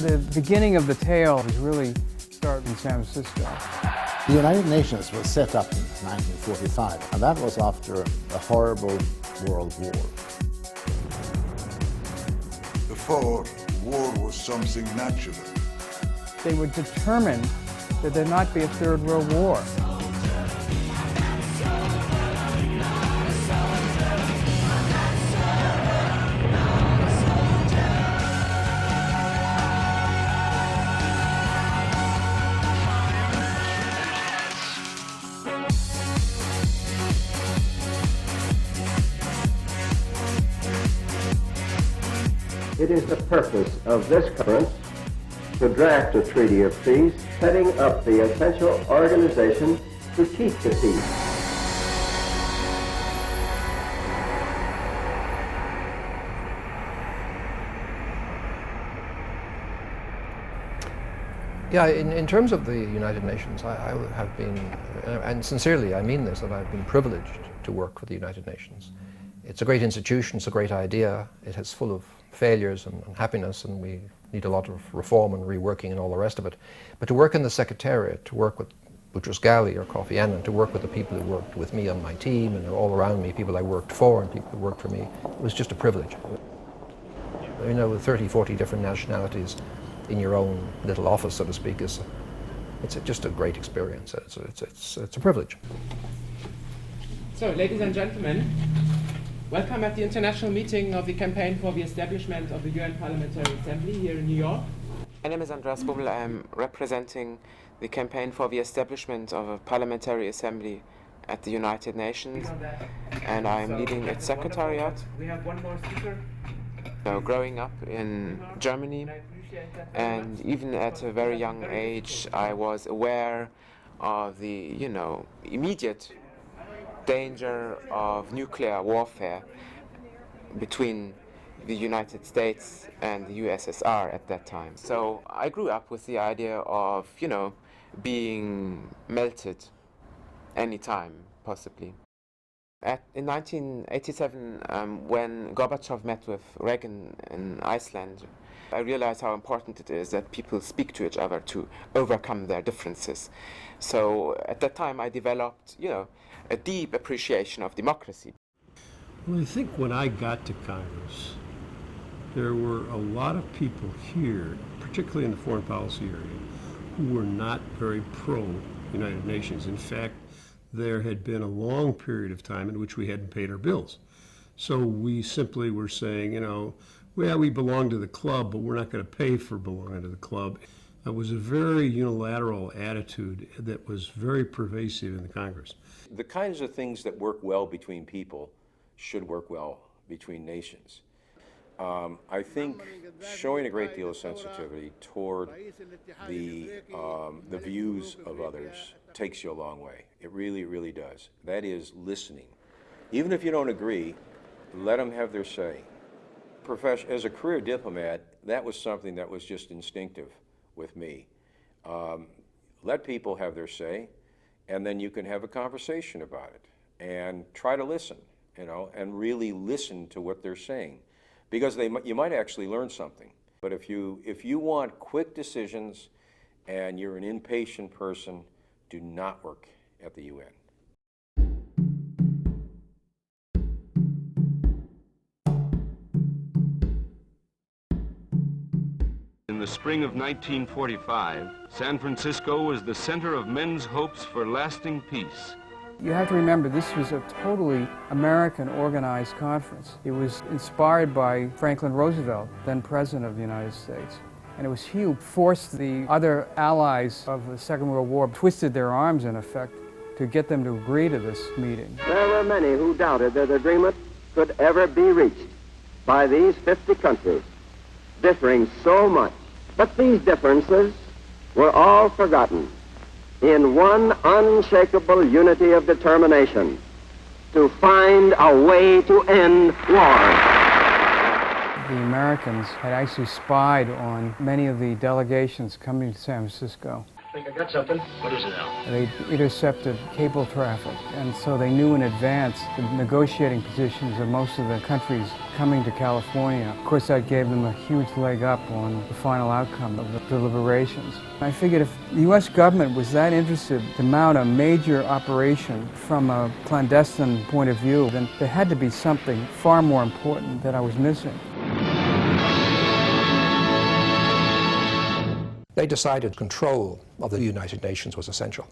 The beginning of the tale was really started in San Francisco. The United Nations was set up in 1945, and that was after a horrible world war. Before, war was something natural. They were determined that there not be a third world war. It is the purpose of this conference to draft a treaty of peace, setting up the essential organization to keep the peace. Yeah, in terms of the United Nations, I have been, and sincerely I mean this, that I've been privileged to work with the United Nations. It's a great institution, it's a great idea, it is full of failures and happiness, and we need a lot of reform and reworking and all the rest of it. But to work in the Secretariat, to work with Boutros Ghali or Kofi Annan, to work with the people who worked with me on my team and all around me, people I worked for and people who worked for me, it was just a privilege. You know, with 30, 40 different nationalities in your own little office, so to speak, it's just a great experience. It's a privilege. So, ladies and gentlemen, welcome at the international meeting of the campaign for the establishment of the UN Parliamentary Assembly here in New York. My name is Andreas Bummel. I am representing the campaign for the establishment of a parliamentary assembly at the United Nations, and I am leading its secretariat. We have one more speaker. Growing up in Germany, and even at a very young age, I was aware of the, immediate danger of nuclear warfare between the United States and the USSR at that time. So I grew up with the idea of, being melted anytime, possibly. In 1987, when Gorbachev met with Reagan in Iceland, I realized how important it is that people speak to each other to overcome their differences. So at that time I developed, a deep appreciation of democracy. Well, I think when I got to Congress, there were a lot of people here, particularly in the foreign policy area, who were not very pro-United Nations. In fact, there had been a long period of time in which we hadn't paid our bills. So we simply were saying, well, we belong to the club, but we're not going to pay for belonging to the club. It was a very unilateral attitude that was very pervasive in the Congress. The kinds of things that work well between people should work well between nations. I think showing a great deal of sensitivity toward the views of others takes you a long way. It really, really does. That is listening. Even if you don't agree, let them have their say. As a career diplomat, that was something that was just instinctive with me. Let people have their say, and then you can have a conversation about it and try to listen, and really listen to what they're saying, because you might actually learn something. But if you want quick decisions and you're an impatient person, do not work at the UN. In the spring of 1945, San Francisco was the center of men's hopes for lasting peace. You have to remember, this was a totally American organized conference. It was inspired by Franklin Roosevelt, then President of the United States. And it was he who forced the other allies of the Second World War, twisted their arms in effect, to get them to agree to this meeting. There were many who doubted that agreement could ever be reached by these 50 countries, differing so much. But these differences were all forgotten in one unshakable unity of determination to find a way to end war. The Americans had actually spied on many of the delegations coming to San Francisco. I think I got something. What is it now? They intercepted cable traffic, and so they knew in advance the negotiating positions of most of the countries coming to California. Of course, that gave them a huge leg up on the final outcome of the deliberations. I figured if the U.S. government was that interested to mount a major operation from a clandestine point of view, then there had to be something far more important that I was missing. They decided control of the United Nations was essential,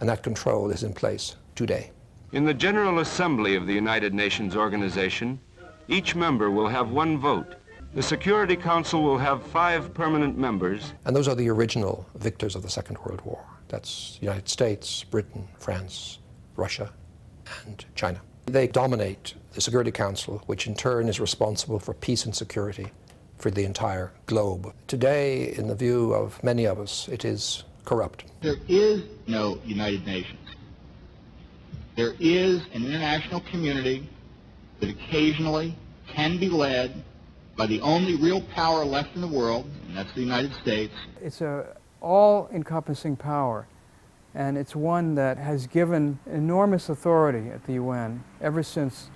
and that control is in place today. In the General Assembly of the United Nations Organization, each member will have one vote. The Security Council will have 5 permanent members. And those are the original victors of the Second World War. That's the United States, Britain, France, Russia, and China. They dominate the Security Council, which in turn is responsible for peace and security for the entire globe. Today, in the view of many of us, it is corrupt. There is no United Nations. There is an international community that occasionally can be led by the only real power left in the world, and that's the United States. It's an all-encompassing power, and it's one that has given enormous authority at the UN ever since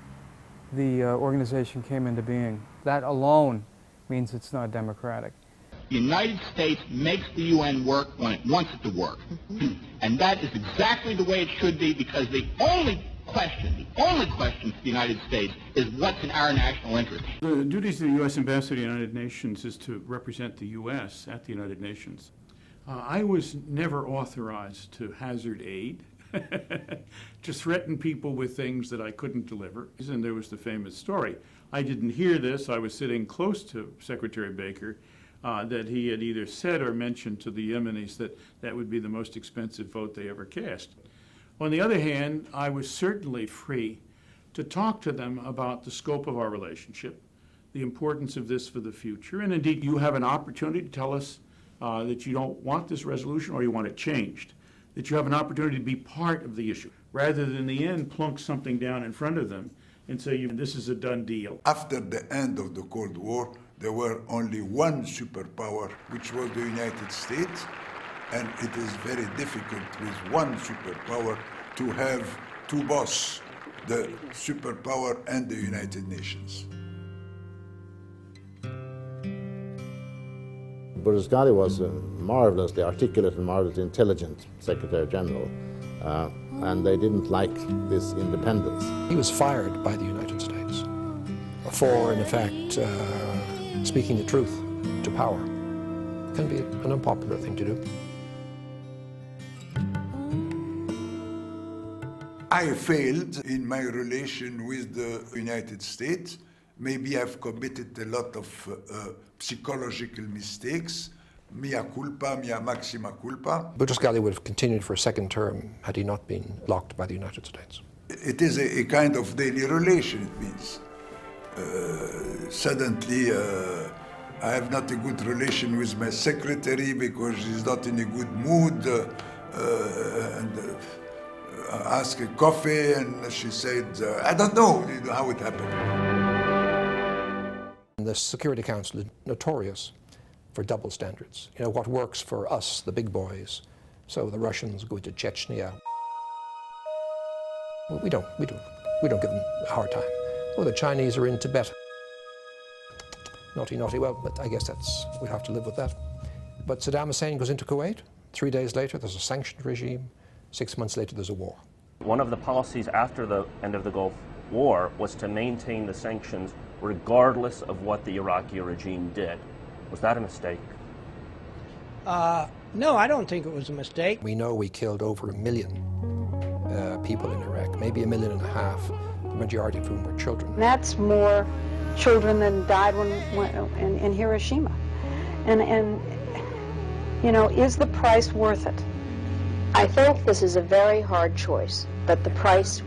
the organization came into being. That alone means it's not democratic. The United States makes the UN work when it wants it to work. And that is exactly the way it should be, because the only question for the United States is what's in our national interest. The duties of the U.S. Ambassador to the United Nations is to represent the U.S. at the United Nations. I was never authorized to hazard aid, to threaten people with things that I couldn't deliver. And there was the famous story. I didn't hear this. I was sitting close to Secretary Baker, that he had either said or mentioned to the Yemenis that that would be the most expensive vote they ever cast. On the other hand, I was certainly free to talk to them about the scope of our relationship, the importance of this for the future, and indeed you have an opportunity to tell us that you don't want this resolution or you want it changed, that you have an opportunity to be part of the issue, rather than in the end plunk something down in front of them and say, this is a done deal. After the end of the Cold War, there were only one superpower, which was the United States, and it is very difficult with one superpower to have two bosses, the superpower and the United Nations. Berlusconi was a marvelously articulate and marvelously intelligent Secretary General, and they didn't like this independence. He was fired by the United States for, in effect, speaking the truth to power. It can be an unpopular thing to do. I failed in my relation with the United States. Maybe I've committed a lot of psychological mistakes. Mea culpa, mea maxima culpa. Berlusconi would have continued for a second term had he not been blocked by the United States. It is a kind of daily relation, it means. Suddenly, I have not a good relation with my secretary because she's not in a good mood. Ask a coffee, and she said, I don't know how it happened. The Security Council is notorious for double standards. You know, what works for us, the big boys, so the Russians go to Chechnya. Well, we don't give them a hard time. Oh, the Chinese are in Tibet. Naughty, naughty, well, but I guess we have to live with that. But Saddam Hussein goes into Kuwait. 3 days later, there's a sanctioned regime. 6 months later, there's a war. One of the policies after the end of the Gulf War was to maintain the sanctions regardless of what the Iraqi regime did. Was that a mistake? No, I don't think it was a mistake. We know we killed over 1 million people in Iraq, maybe 1.5 million, the majority of whom were children. That's more children than died in Hiroshima. And you know, is the price worth it? I think this is a very hard choice, but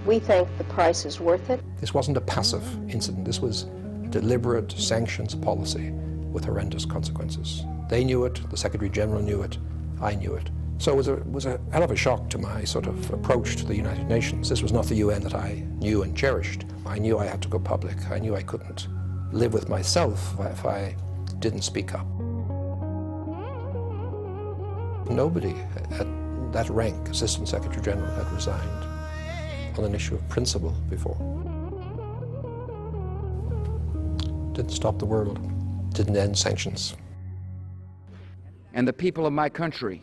we think the price is worth it. This wasn't a passive incident. This was deliberate sanctions policy with horrendous consequences. They knew it, the Secretary General knew it, I knew it. So it was a hell of a shock to my sort of approach to the United Nations. This was not the UN that I knew and cherished. I knew I had to go public. I knew I couldn't live with myself if I didn't speak up. Nobody at that rank, Assistant Secretary General, had resigned on an issue of principle before. Didn't stop the world, didn't end sanctions. And the people of my country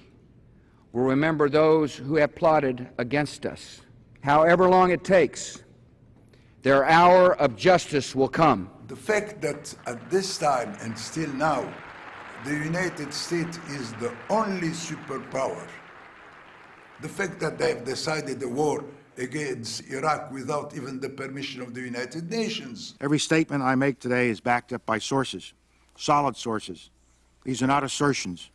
will remember those who have plotted against us. However long it takes, their hour of justice will come. The fact that at this time and still now, the United States is the only superpower, the fact that they have decided the war against Iraq without even the permission of the United Nations. Every statement I make today is backed up by sources, solid sources. These are not assertions.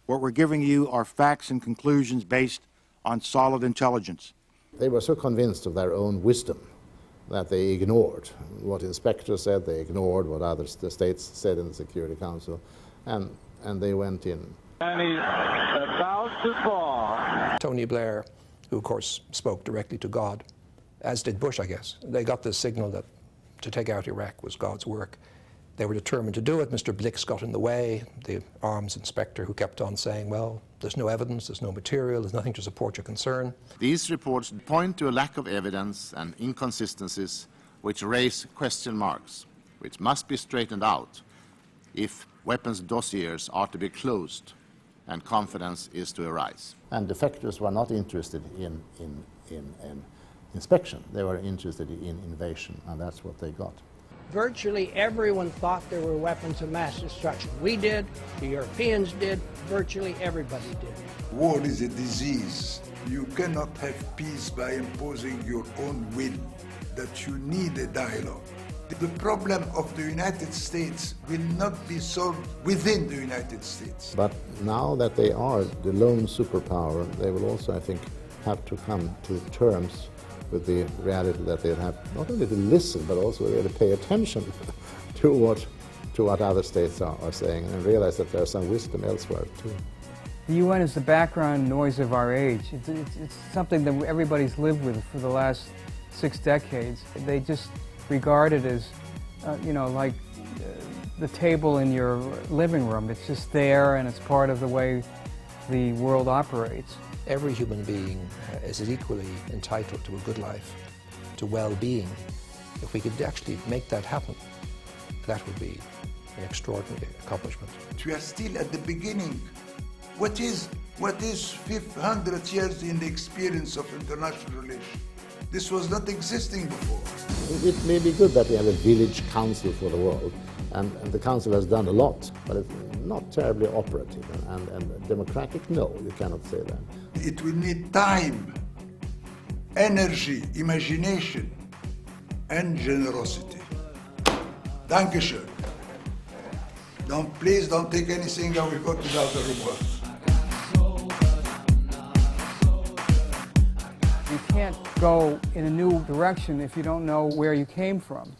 What we're giving you are facts and conclusions based on solid intelligence. They were so convinced of their own wisdom that they ignored what inspectors said, they ignored what other states said in the Security Council, and they went in. And he's about to fall. Tony Blair, who of course spoke directly to God, as did Bush, I guess. They got the signal that to take out Iraq was God's work. They were determined to do it. Mr. Blix got in the way, the arms inspector, who kept on saying, well, there's no evidence, there's no material, there's nothing to support your concern. These reports point to a lack of evidence and inconsistencies which raise question marks, which must be straightened out if weapons dossiers are to be closed and confidence is to arise. And defectors were not interested in inspection. They were interested in invasion, and that's what they got. Virtually everyone thought there were weapons of mass destruction. We did, the Europeans did, virtually everybody did. War is a disease. You cannot have peace by imposing your own will, that you need a dialogue. The problem of the United States will not be solved within the United States. But now that they are the lone superpower, they will also, I think, have to come to terms with the reality that they have not only to listen, but also really pay attention to what other states are saying, and realize that there's some wisdom elsewhere too. The UN is the background noise of our age. It's something that everybody's lived with for the last 6 decades. They just regard it as, like the table in your living room. It's just there, and it's part of the way the world operates. Every human being is equally entitled to a good life, to well-being. If we could actually make that happen, that would be an extraordinary accomplishment. We are still at the beginning. What is 500 years in the experience of international relations? This was not existing before. It may be good that we have a village council for the world, and the council has done a lot, but it's not terribly operative. And democratic, no, you cannot say that. It will need time, energy, imagination, and generosity. Dankeschön. Please don't take anything, I will go to the other report. You can't go in a new direction if you don't know where you came from.